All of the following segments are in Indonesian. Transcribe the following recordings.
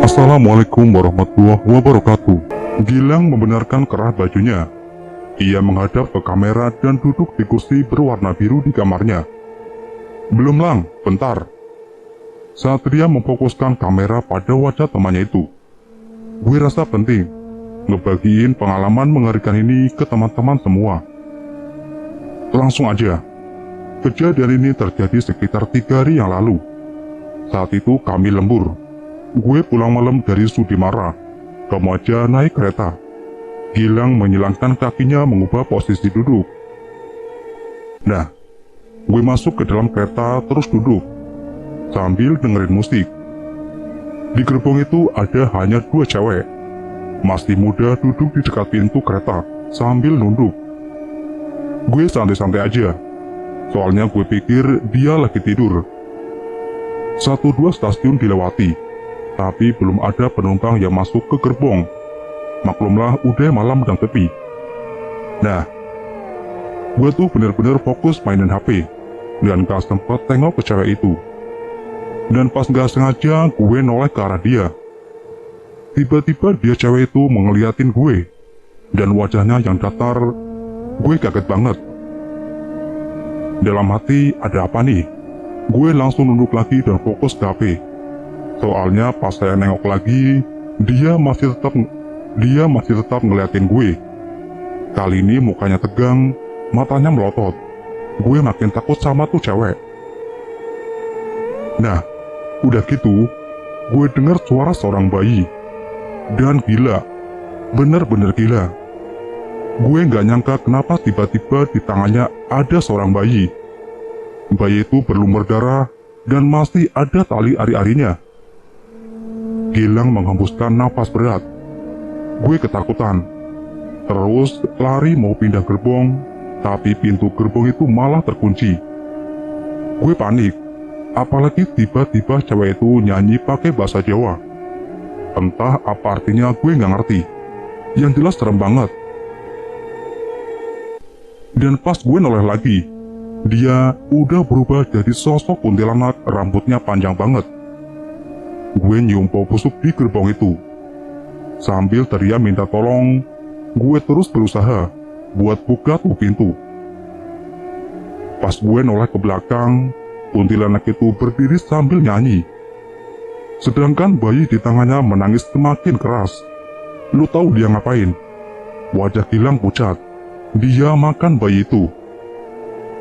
Assalamualaikum warahmatullahi wabarakatuh. Gilang membenarkan kerah bajunya. Ia menghadap ke kamera dan duduk di kursi berwarna biru di kamarnya. Belum lang, bentar. Satria memfokuskan kamera pada wajah temannya itu. Gue rasa penting ngebagiin pengalaman mengerikan ini ke teman-teman semua. Langsung aja. Kejadian ini terjadi sekitar 3 hari yang lalu. Saat itu kami lembur. Gue pulang malam dari Sudimara. Kamu aja naik kereta. Gilang menyilangkan kakinya mengubah posisi duduk. Nah, gue masuk ke dalam kereta terus duduk sambil dengerin musik. Di gerbong itu ada hanya 2 cewek. Masih muda duduk di dekat pintu kereta sambil nunduk. Gue santai-santai aja. Soalnya gue pikir dia lagi tidur. 1-2 stasiun dilewati, tapi belum ada penumpang yang masuk ke gerbong. Maklumlah udah malam dan sepi. Nah, gue tuh bener-bener fokus mainin HP dan gak sempet tengok ke cewek itu. Dan pas gak sengaja gue noleh ke arah dia. Tiba-tiba dia cewek itu ngeliatin gue, dan wajahnya yang datar. Gue kaget banget. Dalam hati, ada apa nih? Gue langsung nunduk lagi dan fokus ke HP. Soalnya pas saya nengok lagi, dia masih tetap ngeliatin gue. Kali ini mukanya tegang, matanya melotot. Gue makin takut sama tuh cewek. Nah, udah gitu, gue dengar suara seorang bayi. Dan gila, bener-bener gila. Gue gak nyangka kenapa tiba-tiba di tangannya ada seorang bayi. Bayi itu berlumur darah dan masih ada tali ari-arinya. Gilang menghembuskan napas berat. Gue ketakutan. Terus lari mau pindah gerbong, tapi pintu gerbong itu malah terkunci. Gue panik. Apalagi tiba-tiba cewek itu nyanyi pakai bahasa Jawa. Entah apa artinya, gue gak ngerti. Yang jelas serem banget. Dan pas gue noleh lagi, dia udah berubah jadi sosok kuntilanak rambutnya panjang banget. Gue nyium bau busuk di gerbong itu. Sambil teriak minta tolong, gue terus berusaha buat buka tuh pintu. Pas gue noleh ke belakang, kuntilanak itu berdiri sambil nyanyi. Sedangkan bayi di tangannya menangis semakin keras. Lu tahu dia ngapain? Wajah Gilang pucat. Dia makan bayi itu.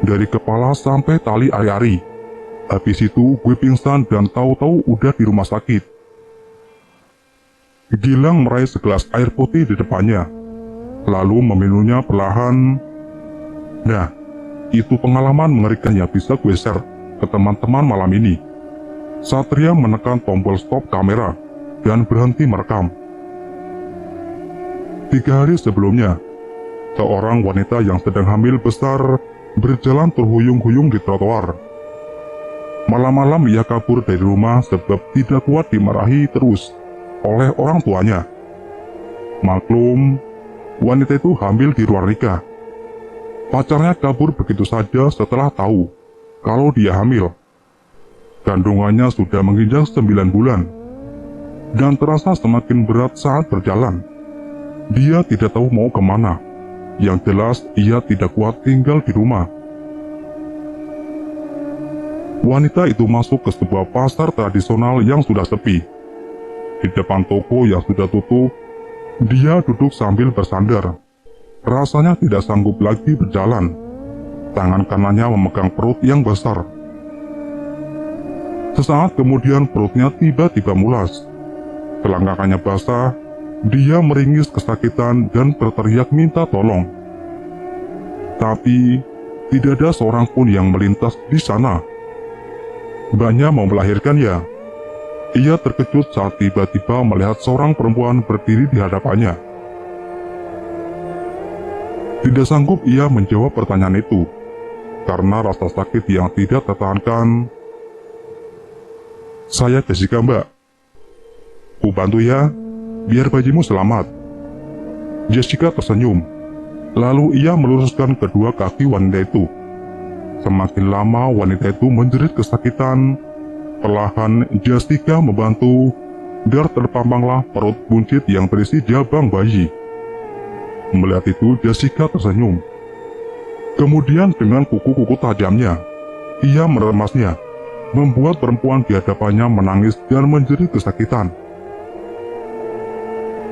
Dari kepala sampai tali ari-ari. Habis itu gue pingsan dan tahu-tahu udah di rumah sakit. Gilang meraih segelas air putih di depannya, lalu meminumnya perlahan. Nah, itu pengalaman mengerikan yang bisa gue share ke teman-teman malam ini. Satria menekan tombol stop kamera dan berhenti merekam. 3 hari sebelumnya, seorang wanita yang sedang hamil besar berjalan terhuyung-huyung di trotoar. Malam-malam ia kabur dari rumah sebab tidak kuat dimarahi terus oleh orang tuanya. Maklum, wanita itu hamil di luar nikah. Pacarnya kabur begitu saja setelah tahu kalau dia hamil. Kandungannya sudah menginjak 9 bulan dan terasa semakin berat saat berjalan. Dia tidak tahu mau kemana. Yang jelas ia tidak kuat tinggal di rumah. Wanita itu masuk ke sebuah pasar tradisional yang sudah sepi. Di depan toko yang sudah tutup, dia duduk sambil bersandar. Rasanya tidak sanggup lagi berjalan. Tangan kanannya memegang perut yang besar. Sesaat kemudian perutnya tiba-tiba mulas. Selangkangannya basah. Dia meringis kesakitan dan berteriak minta tolong. Tapi tidak ada seorang pun yang melintas di sana. Mbaknya mau melahirkan ya? Ia terkejut saat tiba-tiba melihat seorang perempuan berdiri di hadapannya. Tidak sanggup ia menjawab pertanyaan itu, karena rasa sakit yang tidak tertahankan. Saya Jessica, Mbak. Ku bantu ya, biar bayimu selamat. Jessica tersenyum. Lalu ia meluruskan kedua kaki wanita itu. Semakin lama wanita itu menjerit kesakitan. Perlahan Jessica membantu dan terpampanglah perut buncit yang berisi jabang bayi. Melihat itu, Jessica tersenyum. Kemudian dengan kuku-kuku tajamnya, ia meremasnya, membuat perempuan di hadapannya menangis dan menjerit kesakitan.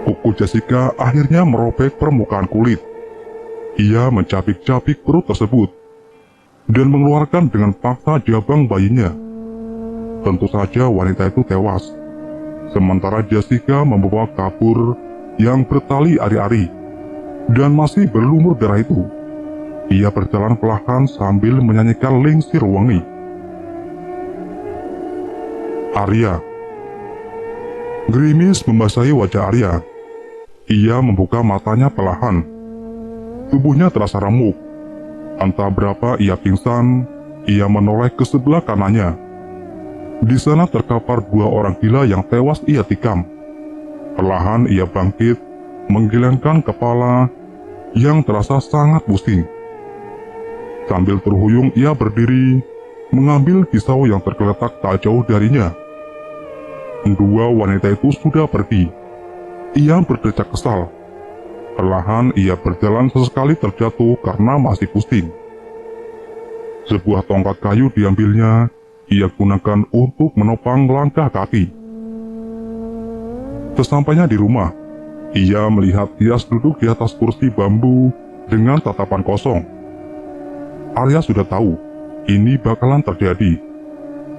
Kuku Jessica akhirnya merobek permukaan kulit. Ia mencabik-cabik perut tersebut dan mengeluarkan dengan paksa jabang bayinya. Tentu saja wanita itu tewas, sementara Jessica membawa kapur yang bertali ari-ari dan masih berlumur darah itu. Ia berjalan perlahan sambil menyanyikan lingsir wangi. Arya. Gerimis membasahi wajah Arya. Ia membuka matanya perlahan. Tubuhnya terasa remuk. Entah berapa ia pingsan, ia menoleh ke sebelah kanannya. Di sana terkapar 2 orang gila yang tewas ia tikam. Perlahan ia bangkit, menggelengkan kepala yang terasa sangat pusing. Sambil terhuyung ia berdiri, mengambil pisau yang tergeletak tak jauh darinya. 2 wanita itu sudah pergi. Ia berdecak kesal. Perlahan ia berjalan sesekali terjatuh karena masih pusing. Sebuah tongkat kayu diambilnya, ia gunakan untuk menopang langkah kaki. Sesampainya di rumah, ia melihat Tias duduk di atas kursi bambu dengan tatapan kosong. Arya sudah tahu, ini bakalan terjadi.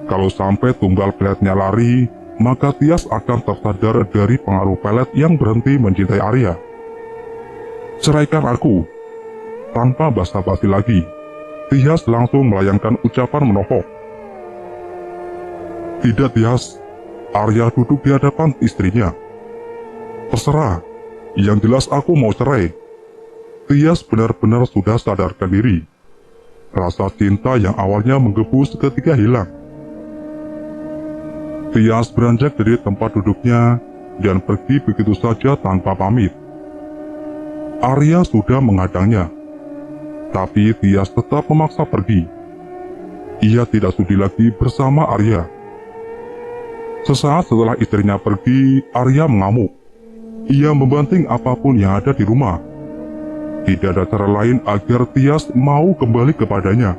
Kalau sampai tumbal peletnya lari, maka Tias akan tersadar dari pengaruh pelet yang berhenti mencintai Arya. Ceraikan aku. Tanpa basa-basi lagi, Tias langsung melayangkan ucapan menohok. Tidak Tias, Arya duduk di hadapan istrinya. Terserah, yang jelas aku mau cerai. Tias benar-benar sudah sadarkan diri. Rasa cinta yang awalnya menggebu seketika hilang. Tias beranjak dari tempat duduknya dan pergi begitu saja tanpa pamit. Arya sudah menghadangnya, tapi Tias tetap memaksa pergi. Ia tidak sudi lagi bersama Arya. Sesaat setelah istrinya pergi, Arya mengamuk. Ia membanting apapun yang ada di rumah. Tidak ada cara lain agar Tias mau kembali kepadanya.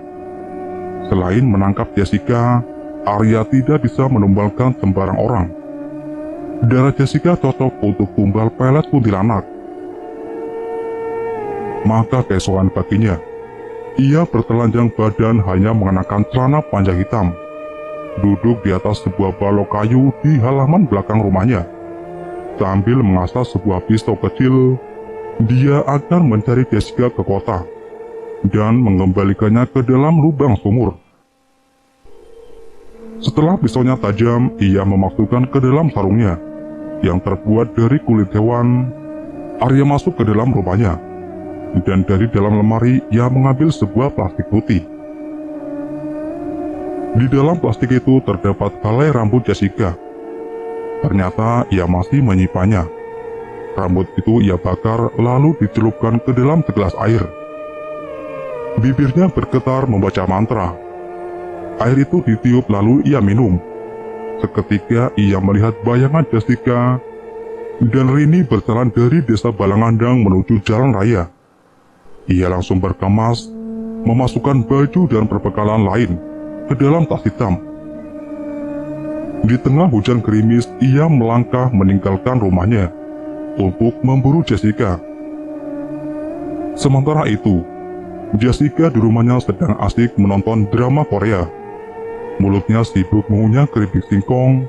Selain menangkap Jessica, Arya tidak bisa menumbalkan sembarang orang. Darah Jessica cocok untuk tumbal pelet kuntilanak. Maka keesokan paginya, ia bertelanjang badan hanya mengenakan celana panjang hitam, duduk di atas sebuah balok kayu di halaman belakang rumahnya. Sambil mengasah sebuah pisau kecil, dia akan mencari Jessica ke kota dan mengembalikannya ke dalam lubang sumur. Setelah pisaunya tajam, ia memasukkan ke dalam sarungnya yang terbuat dari kulit hewan. Arya masuk ke dalam rumahnya, dan dari dalam lemari ia mengambil sebuah plastik putih. Di dalam plastik itu terdapat helai rambut Jessica. Ternyata ia masih menyimpannya. Rambut itu ia bakar lalu dicelupkan ke dalam segelas air. Bibirnya bergetar membaca mantra. Air itu ditiup lalu ia minum. Seketika ia melihat bayangan Jessica dan Rini berjalan dari desa Balangandang menuju jalan raya. Ia langsung berkemas, memasukkan baju dan perbekalan lain ke dalam tas hitam. Di tengah hujan gerimis, ia melangkah meninggalkan rumahnya untuk memburu Jessica. Sementara itu, Jessica di rumahnya sedang asik menonton drama Korea. Mulutnya sibuk mengunyah keripik singkong.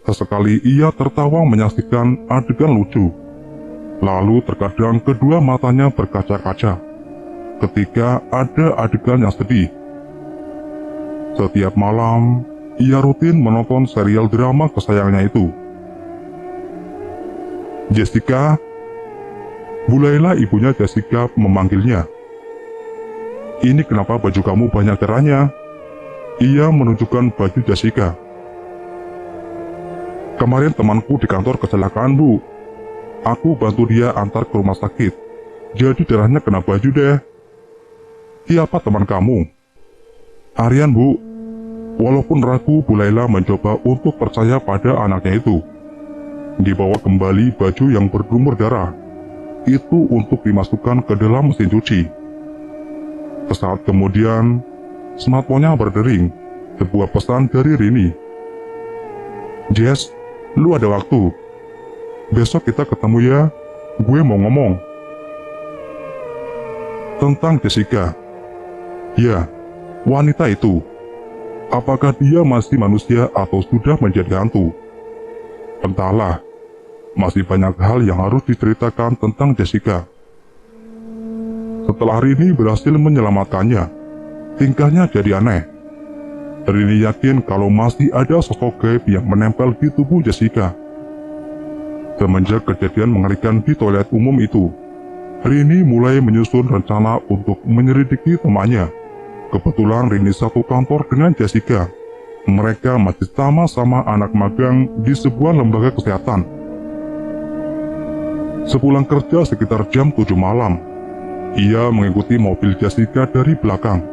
Sesekali ia tertawa menyaksikan adegan lucu. Lalu terkadang kedua matanya berkaca-kaca ketika ada adegan yang sedih. Setiap malam, ia rutin menonton serial drama kesayangannya itu. Jessica, Bu Laila, ibunya Jessica memanggilnya. Ini kenapa baju kamu banyak darahnya? Ia menunjukkan baju Jessica. Kemarin temanku di kantor kecelakaan, Bu. Aku bantu dia antar ke rumah sakit. Jadi darahnya kena baju deh. Siapa teman kamu? Aryan, Bu. Walaupun ragu, Bu Laila mencoba untuk percaya pada anaknya itu. Dibawa kembali baju yang berlumur darah. Itu untuk dimasukkan ke dalam mesin cuci. Sesaat kemudian, smartphone-nya berdering. Sebuah pesan dari Rini. "Jess, lu ada waktu? Besok kita ketemu ya, gue mau ngomong." Tentang Jessica. Ya, wanita itu. Apakah dia masih manusia atau sudah menjadi hantu? Entahlah, masih banyak hal yang harus diceritakan tentang Jessica. Setelah Rini berhasil menyelamatkannya, tingkahnya jadi aneh. Rini yakin kalau masih ada sosok gaib yang menempel di tubuh Jessica. Semenjak kejadian mengerikan di toilet umum itu, Rini mulai menyusun rencana untuk menyelidiki temannya. Kebetulan Rini satu kantor dengan Jessica. Mereka masih sama-sama anak magang di sebuah lembaga kesehatan. Sepulang kerja sekitar jam 7 malam, ia mengikuti mobil Jessica dari belakang.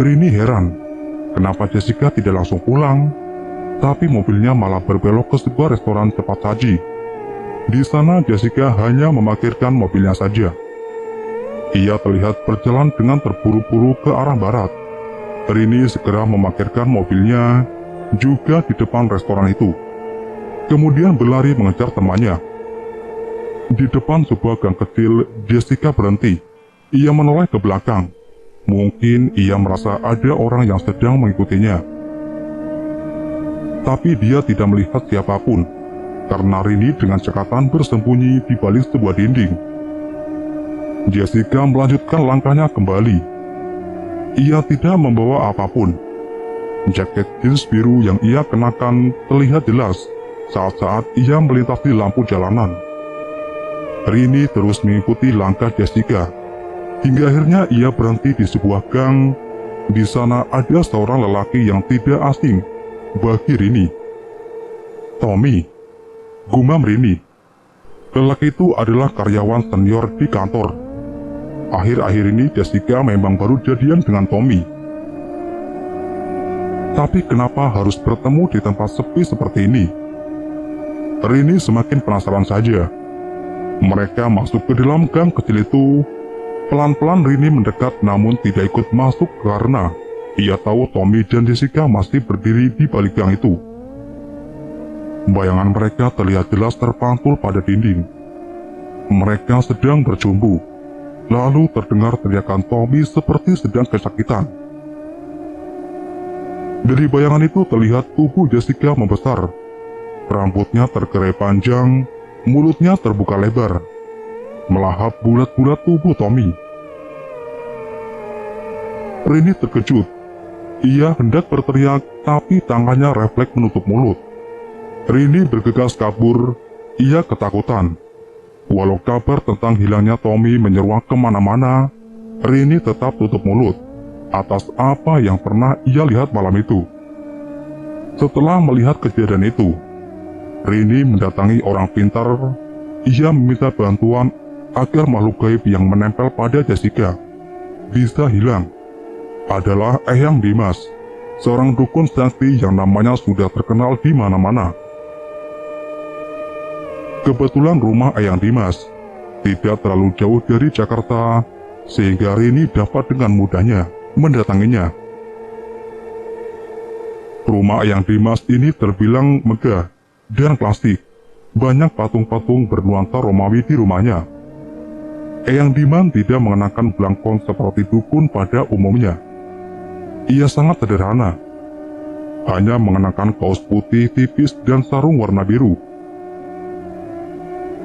Rini heran, kenapa Jessica tidak langsung pulang, tapi mobilnya malah berbelok ke sebuah restoran cepat saji. Di sana Jessica hanya memarkirkan mobilnya saja. Ia terlihat berjalan dengan terburu-buru ke arah barat. Rini segera memarkirkan mobilnya juga di depan restoran itu. Kemudian berlari mengejar temannya. Di depan sebuah gang kecil, Jessica berhenti. Ia menoleh ke belakang. Mungkin ia merasa ada orang yang sedang mengikutinya. Tapi dia tidak melihat siapapun, karena Rini dengan cekatan bersembunyi di balik sebuah dinding. Jessica melanjutkan langkahnya kembali. Ia tidak membawa apapun. Jaket jeans biru yang ia kenakan terlihat jelas saat-saat ia melintasi lampu jalanan. Rini terus mengikuti langkah Jessica, hingga akhirnya ia berhenti di sebuah gang. Di sana ada seorang lelaki yang tidak asing bagi Rini. "Tommy," gumam Rini. Lelaki itu adalah karyawan senior di kantor. Akhir-akhir ini Jessica memang baru jadian dengan Tommy. Tapi kenapa harus bertemu di tempat sepi seperti ini? Rini semakin penasaran saja. Mereka masuk ke dalam gang kecil itu. Pelan-pelan Rini mendekat namun tidak ikut masuk karena ia tahu Tommy dan Jessica masih berdiri di balik gang itu. Bayangan mereka terlihat jelas terpantul pada dinding. Mereka sedang berjumbu. Lalu terdengar teriakan Tommy seperti sedang kesakitan. Dari bayangan itu terlihat tubuh Jessica membesar. Rambutnya tergerai panjang, mulutnya terbuka lebar, melahap bulat-bulat tubuh Tommy. Rini terkejut. Ia hendak berteriak, tapi tangannya refleks menutup mulut. Rini bergegas kabur. Ia ketakutan. Walau kabar tentang hilangnya Tommy menyeruak kemana-mana, Rini tetap tutup mulut atas apa yang pernah ia lihat malam itu. Setelah melihat kejadian itu, Rini mendatangi orang pintar. Ia meminta bantuan agar makhluk gaib yang menempel pada Jessica bisa hilang. Adalah Eyang Dimas, seorang dukun sakti yang namanya sudah terkenal di mana-mana. Kebetulan rumah Eyang Dimas tidak terlalu jauh dari Jakarta, sehingga Rini dapat dengan mudahnya mendatanginya. Rumah Eyang Dimas ini terbilang megah dan klasik. Banyak patung-patung bernuansa Romawi di rumahnya. Eyang Dimas tidak mengenakan belangkon seperti dukun pada umumnya. Ia sangat sederhana, hanya mengenakan kaos putih tipis dan sarung warna biru.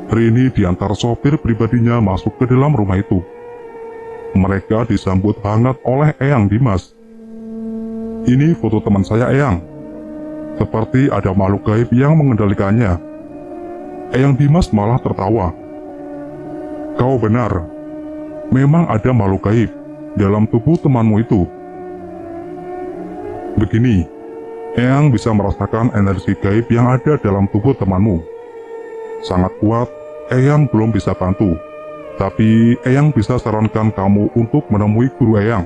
Rini diantar sopir pribadinya masuk ke dalam rumah itu. Mereka disambut hangat oleh Eyang Dimas. "Ini foto teman saya, Eyang. Seperti ada makhluk gaib yang mengendalikannya." Eyang Dimas malah tertawa. "Kau benar. Memang ada makhluk gaib dalam tubuh temanmu itu. Begini, Eyang bisa merasakan energi gaib yang ada dalam tubuh temanmu. Sangat kuat. Eyang belum bisa bantu, tapi Eyang bisa sarankan kamu untuk menemui guru Eyang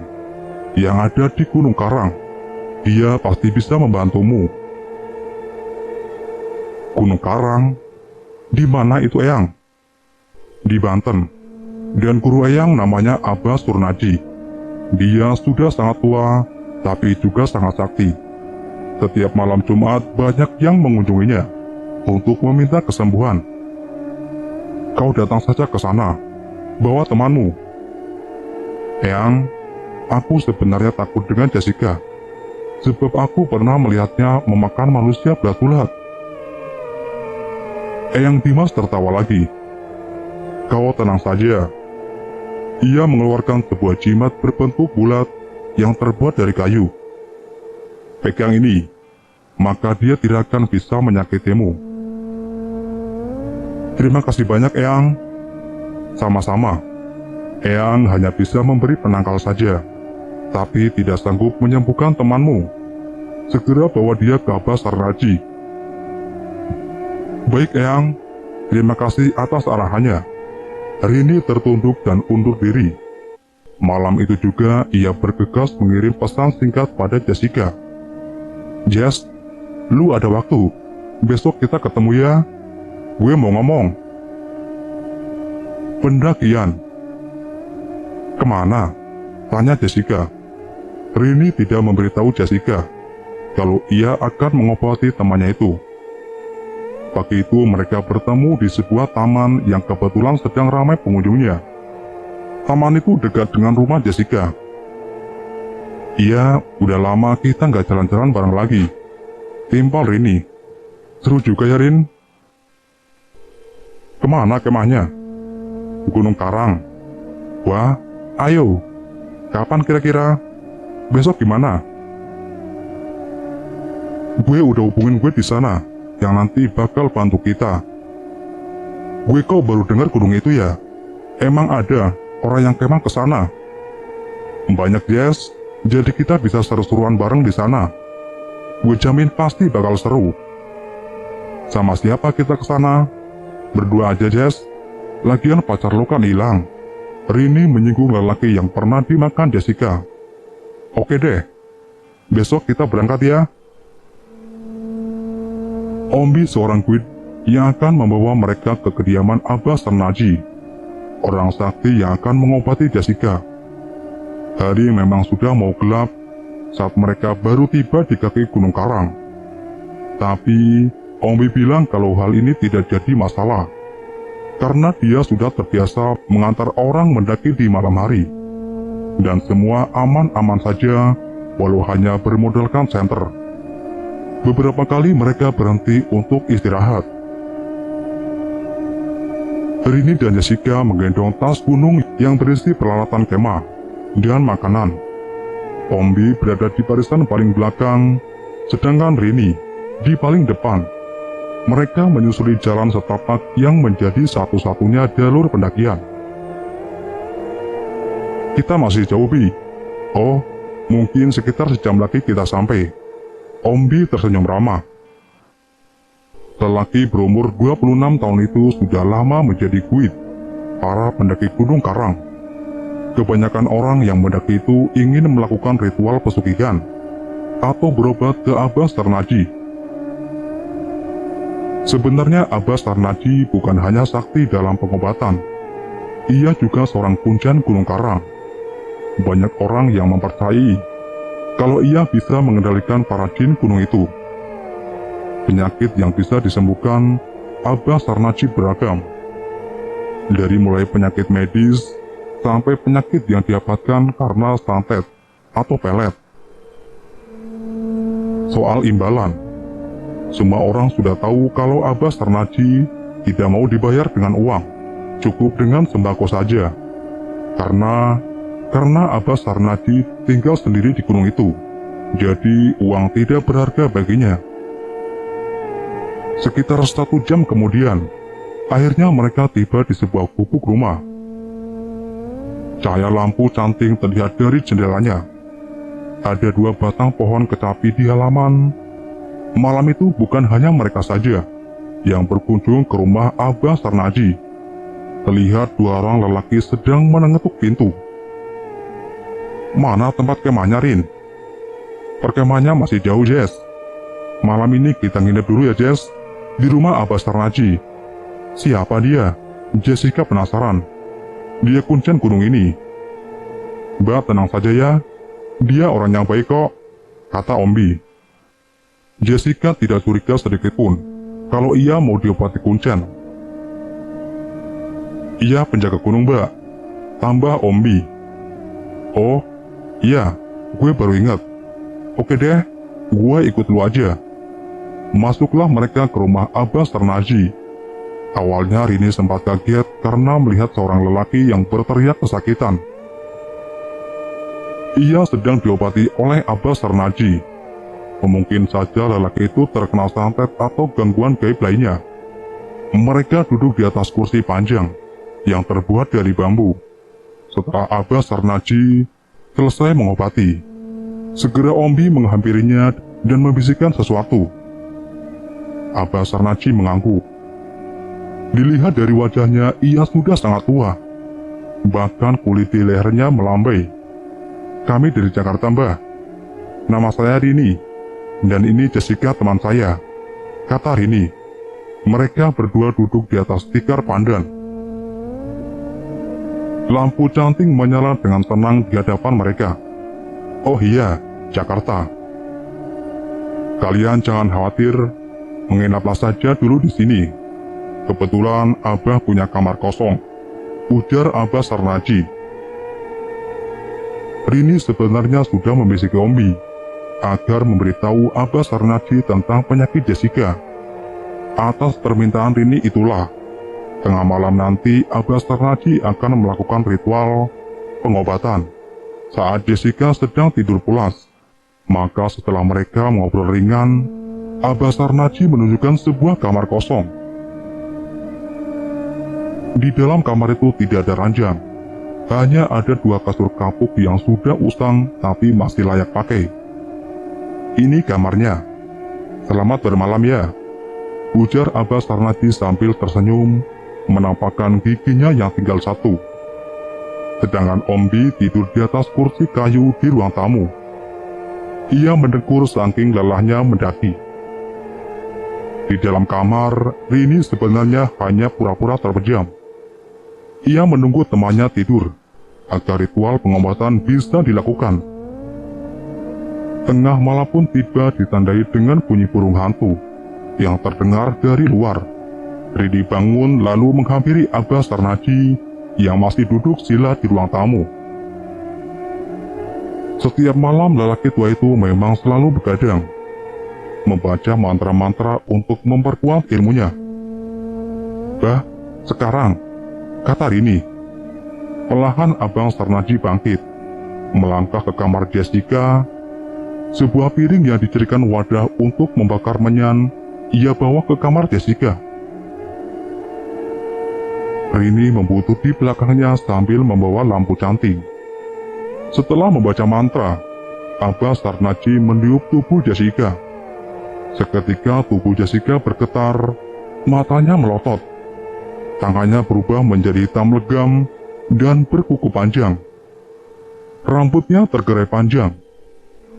yang ada di Gunung Karang. Dia pasti bisa membantumu." "Gunung Karang? Di mana itu Eyang? Di Banten. Dan guru Eyang namanya Abah Surnaji. Dia sudah sangat tua, tapi juga sangat sakti. Setiap malam Jumat banyak yang mengunjunginya untuk meminta kesembuhan. Kau datang saja ke sana, bawa temanmu. Eyang, aku sebenarnya takut dengan Jessica, sebab aku pernah melihatnya memakan manusia bulat-bulat. Eyang Dimas tertawa lagi. Kau tenang saja. Ia mengeluarkan sebuah jimat berbentuk bulat yang terbuat dari kayu. Pegang ini, maka dia tidak akan bisa menyakitimu. Terima kasih banyak, Eyang. Sama-sama. Eyang hanya bisa memberi penangkal saja, tapi tidak sanggup menyembuhkan temanmu. Segera bawa dia ke Abah Sarnaji. Baik, Eyang. Terima kasih atas arahannya. Rini tertunduk dan undur diri. Malam itu juga ia bergegas mengirim pesan singkat pada Jessica. Jess, lu ada waktu? Besok kita ketemu ya. Gue mau ngomong. Pendakian. Kemana? Tanya Jessica. Rini tidak memberitahu Jessica kalau ia akan mengobati temannya itu. Pagi itu mereka bertemu di sebuah taman yang kebetulan sedang ramai pengunjungnya. Taman itu dekat dengan rumah Jessica. Iya, udah lama kita nggak jalan-jalan bareng lagi. Timpal Rini. Seru juga ya, Rin? Kemana kemahnya? Gunung Karang. Wah, ayo. Kapan kira-kira? Besok gimana? Gue udah hubungin gue di sana, yang nanti bakal bantu kita. Gue kok baru dengar gunung itu ya? Emang ada orang yang kemah ke sana? Banyak, Jess. Jadi kita bisa seru-seruan bareng di sana. Gue jamin pasti bakal seru. Sama siapa kita ke sana? Berdua aja, Jess. Lagian pacar lo kan hilang. Rini menyinggung lelaki yang pernah dimakan Jessica. Oke deh. Besok kita berangkat ya. Ombi seorang guide yang akan membawa mereka ke kediaman Abah Sarnaji, orang sakti yang akan mengobati Jessica. Hari memang sudah mau gelap saat mereka baru tiba di kaki Gunung Karang. Tapi Ombi bilang kalau hal ini tidak jadi masalah, karena dia sudah terbiasa mengantar orang mendaki di malam hari. Dan semua aman-aman saja, walau hanya bermodalkan senter. Beberapa kali mereka berhenti untuk istirahat. Rini dan Jessica menggendong tas gunung yang berisi peralatan kemah dan makanan. Ombi berada di barisan paling belakang, sedangkan Rini di paling depan. Mereka menyusuri jalan setapak yang menjadi satu-satunya jalur pendakian. Kita masih jauh, Bi. Oh, mungkin sekitar sejam lagi kita sampai. Ombi tersenyum ramah. Lelaki berumur 26 tahun itu sudah lama menjadi guide para pendaki Gunung Karang. Kebanyakan orang yang mendaki itu ingin melakukan ritual pesugihan atau berobat ke Abah Sarnaji. Sebenarnya Abah Sarnaji bukan hanya sakti dalam pengobatan. Ia juga seorang punjan Gunung Karang. Banyak orang yang mempercayai kalau ia bisa mengendalikan para jin gunung itu. Penyakit yang bisa disembuhkan Abah Sarnaji beragam. Dari mulai penyakit medis sampai penyakit yang didapatkan karena santet atau pelet. Soal imbalan, semua orang sudah tahu kalau Abah Sarnaji tidak mau dibayar dengan uang, cukup dengan sembako saja. Karena Abah Sarnaji tinggal sendiri di gunung itu, jadi uang tidak berharga baginya. Sekitar 1 jam kemudian, akhirnya mereka tiba di sebuah gubuk rumah. Cahaya lampu cantik terlihat dari jendelanya. Ada 2 batang pohon kecapi di halaman. Malam itu bukan hanya mereka saja yang berkunjung ke rumah Abah Sarnaji. Terlihat 2 orang lelaki sedang mengetuk pintu. Mana tempat kemahnya, Rin? Perkemahnya masih jauh, Jess. Malam ini kita nginep dulu ya, Jess, di rumah Abah Sarnaji. Siapa dia? Jessica penasaran. Dia kuncen gunung ini. Mbak, tenang saja ya. Dia orang yang baik kok, kata Ombi. Jessica tidak curiga sedikit pun kalau ia mau diobati kuncen. Ia penjaga gunung, Mbak, tambah Ombi. Oh, iya, gue baru ingat. Oke deh, gue ikut lu aja. Masuklah mereka ke rumah Abah Sarnaji. Awalnya Rini sempat kaget karena melihat seorang lelaki yang berteriak kesakitan. Ia sedang diobati oleh Abah Sarnaji. Mungkin saja lelaki itu terkena santet atau gangguan gaib lainnya. Mereka duduk di atas kursi panjang yang terbuat dari bambu. Setelah Abah Sarnaji selesai mengobati, segera Ombi menghampirinya dan membisikkan sesuatu. Abah Sarnaji mengangguk. Dilihat dari wajahnya, ia sudah sangat tua. Bahkan kulit di lehernya melambai. Kami dari Jakarta, Mbah. Nama saya Rini, dan ini Jessica teman saya, kata Rini. Mereka berdua duduk di atas tikar pandan. Lampu canting menyala dengan tenang di hadapan mereka. Oh iya, Jakarta. Kalian jangan khawatir, menginaplah saja dulu di sini. Kebetulan Abah punya kamar kosong, ujar Abah Sarnaji. Rini sebenarnya sudah membisiki Ombi agar memberitahu Abah Sarnaji tentang penyakit Jessica. Atas permintaan Rini itulah, tengah malam nanti Abah Sarnaji akan melakukan ritual pengobatan saat Jessica sedang tidur pulas. Maka setelah mereka ngobrol ringan, Abah Sarnaji menunjukkan sebuah kamar kosong. Di dalam kamar itu tidak ada ranjang, hanya ada 2 kasur kapuk yang sudah usang tapi masih layak pakai. Ini kamarnya. Selamat bermalam ya, ujar Abah Sarnaji sambil tersenyum, menampakkan giginya yang tinggal 1. Sedangkan Ombi tidur di atas kursi kayu di ruang tamu. Ia mendengkur saking lelahnya mendaki. Di dalam kamar, Rini sebenarnya hanya pura-pura terpejam. Ia menunggu temannya tidur, agar ritual pengobatan bisa dilakukan. Tengah malam pun tiba ditandai dengan bunyi burung hantu yang terdengar dari luar. Rini bangun lalu menghampiri Abah Sarnaji yang masih duduk sila di ruang tamu. Setiap malam lelaki tua itu memang selalu begadang, membaca mantra-mantra untuk memperkuat ilmunya. Bah, sekarang, kata Rini. Perlahan Abang Sarnaji bangkit, melangkah ke kamar Jessica. Sebuah piring yang dijadikan wadah untuk membakar menyan, ia bawa ke kamar Jessica. Rini membutuh di belakangnya sambil membawa lampu canting. Setelah membaca mantra, Abah Sarnaji meniup tubuh Jessica. Seketika tubuh Jessica bergetar, matanya melotot. Tangannya berubah menjadi hitam legam dan berkuku panjang. Rambutnya tergerai panjang.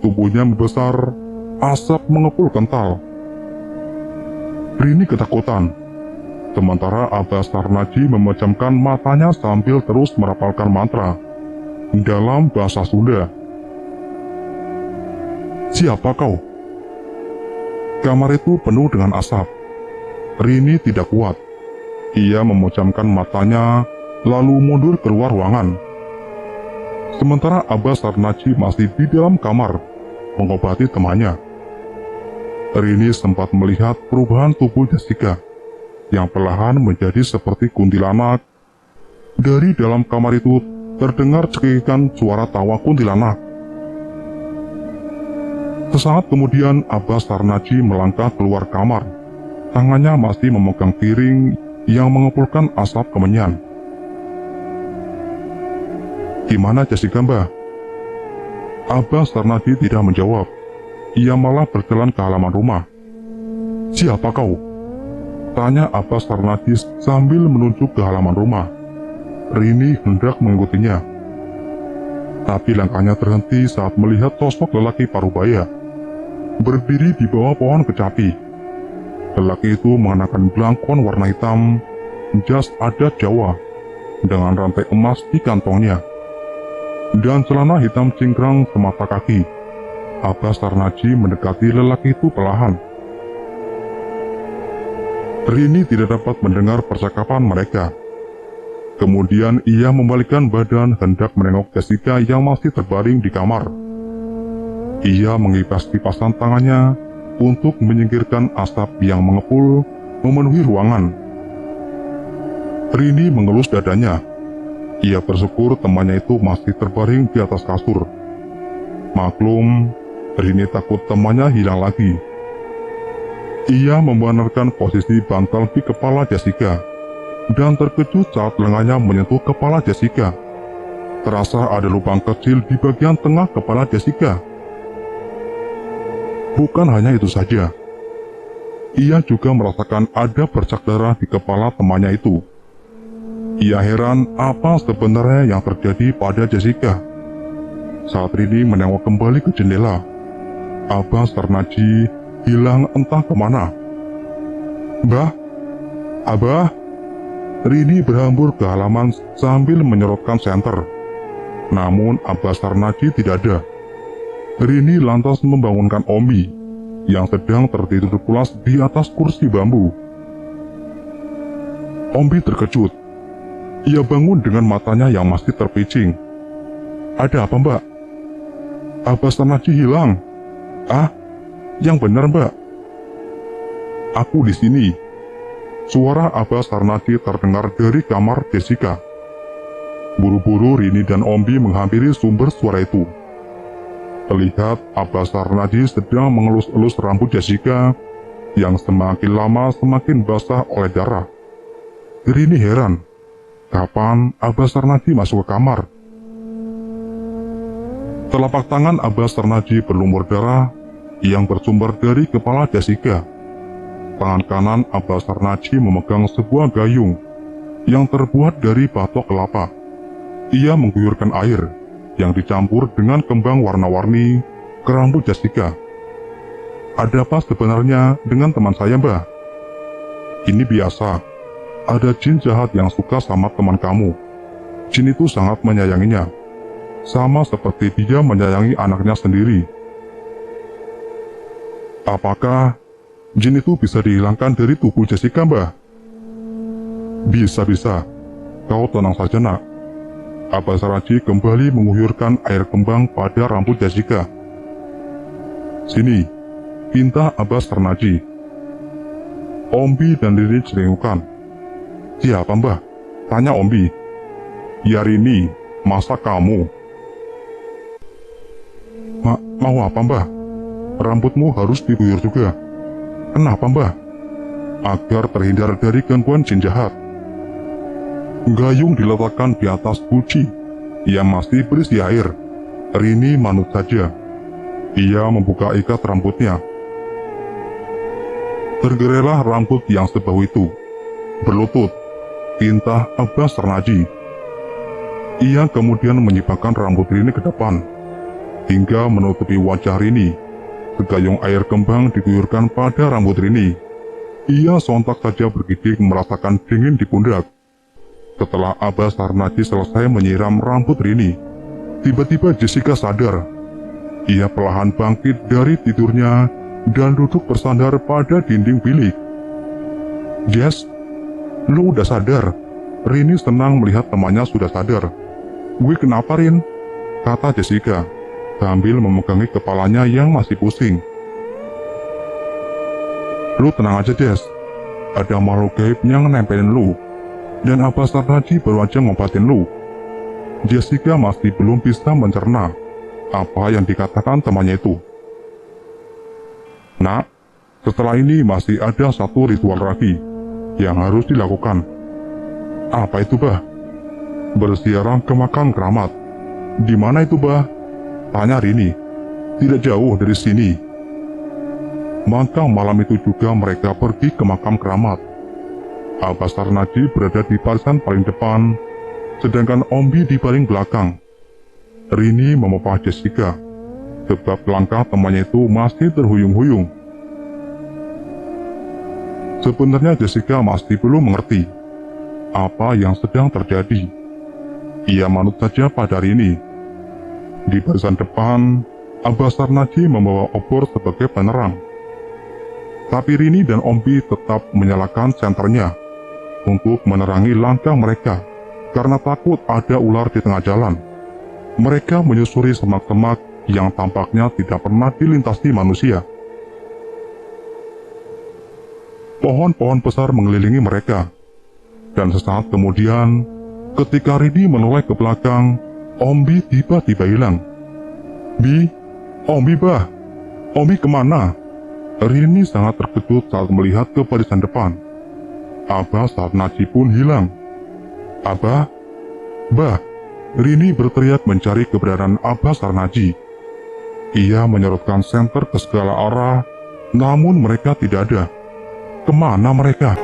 Tubuhnya membesar, asap mengepul kental. Rini ketakutan. Sementara Abah Sarnaji memejamkan matanya sambil terus merapalkan mantra dalam bahasa Sunda. Siapa kau? Kamar itu penuh dengan asap. Rini tidak kuat. Ia memejamkan matanya, lalu mundur keluar ruangan. Sementara Abah Sarnaji masih di dalam kamar, mengobati temannya. Rini sempat melihat perubahan tubuh Jessica, yang perlahan menjadi seperti kuntilanak. Dari dalam kamar itu terdengar cekikikan suara tawa kuntilanak. Sesaat kemudian Abah Sarnaji melangkah keluar kamar. Tangannya masih memegang piring yang mengepulkan asap kemenyan. Gimana Jessica, Mbah? Abah Sarnaji tidak menjawab. Ia malah berjalan ke halaman rumah. Siapa kau? Tanya Abah Sarnaji sambil menunjuk ke halaman rumah. Rini hendak mengikutinya. Tapi langkahnya terhenti saat melihat sosok lelaki parubaya berdiri di bawah pohon kecapi. Lelaki itu mengenakan belangkon warna hitam jas adat Jawa dengan rantai emas di kantongnya, dan celana hitam cingkrang semata kaki. Abbas Tarnaji mendekati lelaki itu perlahan. Rini tidak dapat mendengar percakapan mereka. Kemudian ia membalikkan badan hendak menengok Jessica yang masih terbaring di kamar. Ia mengipas-kipasan tangannya untuk menyingkirkan asap yang mengepul memenuhi ruangan. Rini mengelus dadanya. Ia bersyukur temannya itu masih terbaring di atas kasur. Maklum, Rini takut temannya hilang lagi. Ia membenarkan posisi bantal di kepala Jessica, dan terkejut saat lengannya menyentuh kepala Jessica. Terasa ada lubang kecil di bagian tengah kepala Jessica. Bukan hanya itu saja, ia juga merasakan ada bercak darah di kepala temannya itu. Ia heran apa sebenarnya yang terjadi pada Jessica. Saat Rini menengok kembali ke jendela, Abbas Tarnaji hilang entah kemana. "Mbah, Abah." Rini berhambur ke halaman sambil menyorotkan senter. Namun Abbas Tarnaji tidak ada. Rini lantas membangunkan Ombi yang sedang tertidur pulas di atas kursi bambu. Ombi terkejut. Ia bangun dengan matanya yang masih terpicing. "Ada apa, Mbak?" "Abbas Tarnaji hilang." "Ah, yang benar, Mbak." "Aku di sini." Suara Abbas Tarnaji terdengar dari kamar Jessica. Buru-buru Rini dan Ombi menghampiri sumber suara itu. Terlihat Abbas Tarnaji sedang mengelus-elus rambut Jessica yang semakin lama semakin basah oleh darah. Rini heran, kapan Abbas Tarnaji masuk ke kamar? Telapak tangan Abbas Tarnaji berlumur darah yang bersumber dari kepala Jessica. Tangan kanan Abbas Tarnaji memegang sebuah gayung yang terbuat dari batok kelapa. Ia mengguyurkan air yang dicampur dengan kembang warna-warni ke rambut Jessica. "Ada apa sebenarnya dengan teman saya, Mbah?" "Ini biasa. Ada jin jahat yang suka sama teman kamu. Jin itu sangat menyayanginya, sama seperti dia menyayangi anaknya sendiri." "Apakah jin itu bisa dihilangkan dari tubuh Jessica, Mbah?" "Bisa-bisa. Kau tenang saja, nak." Abbas Tarnaji kembali mengguyurkan air kembang pada rambut Jessica. "Sini," pinta Abbas Tarnaji. Ombi dan Rini celingukan. "Siapa, Mbah?" tanya Ombi. "Ya Rini, masa kamu?" Mau apa, Mbah? Rambutmu harus diguyur juga." "Kenapa, Mbah?" "Agar terhindar dari gangguan jin jahat." Gayung diletakkan di atas guci yang masih berisi air. Rini manut saja. Ia membuka ikat rambutnya. Tergerelah rambut yang sebahu itu. "Berlutut," pinta Abbas Tarnaji. Ia kemudian menyibakkan rambut Rini ke depan hingga menutupi wajah Rini. Segayung air kembang diguyurkan pada rambut Rini. Ia sontak saja bergidik merasakan dingin di pundak. Setelah Abbas Tarnaji selesai menyiram rambut Rini, tiba-tiba Jessica sadar. Ia perlahan bangkit dari tidurnya dan duduk bersandar pada dinding bilik. "Jess, lu udah sadar?" Rini senang melihat temannya sudah sadar. "Gue kenapa, Rin?" kata Jessica sambil memegangi kepalanya yang masih pusing. "Lu tenang aja, Jess. Ada makhluk gaib yang nempelin lu. Dan Abbas Tarnaji baru aja ngobatin lu." Jessica masih belum bisa mencerna apa yang dikatakan temannya itu. "Nak, setelah ini masih ada satu ritual lagi yang harus dilakukan." "Apa itu, Bah?" "Berziarah ke makam keramat." "Di mana itu, Bah?" tanya Rini. "Tidak jauh dari sini." Maka malam itu juga mereka pergi ke makam keramat. Abbas Tarnaji berada di barisan paling depan, sedangkan Ombi di paling belakang. Rini memapah Jessica, sebab langkah temannya itu masih terhuyung-huyung. Sebenarnya Jessica masih belum mengerti apa yang sedang terjadi. Ia manut saja pada Rini. Di barisan depan, Abah Sarnaji membawa obor sebagai penerang. Tapi Rini dan Ombi tetap menyalakan senternya untuk menerangi langkah mereka karena takut ada ular di tengah jalan. Mereka menyusuri semak-semak yang tampaknya tidak pernah dilintasi manusia. Pohon-pohon besar mengelilingi mereka. Dan sesaat kemudian, ketika Rini menoleh ke belakang, Ombi tiba-tiba hilang. Ombi bah, Ombi kemana? Rini sangat terkejut saat melihat ke barisan depan. Abah Sarnaji pun hilang. Abah, bah, Rini berteriak mencari keberadaan Abah Sarnaji. Ia menyorotkan senter ke segala arah, namun mereka tidak ada. Kemana mereka?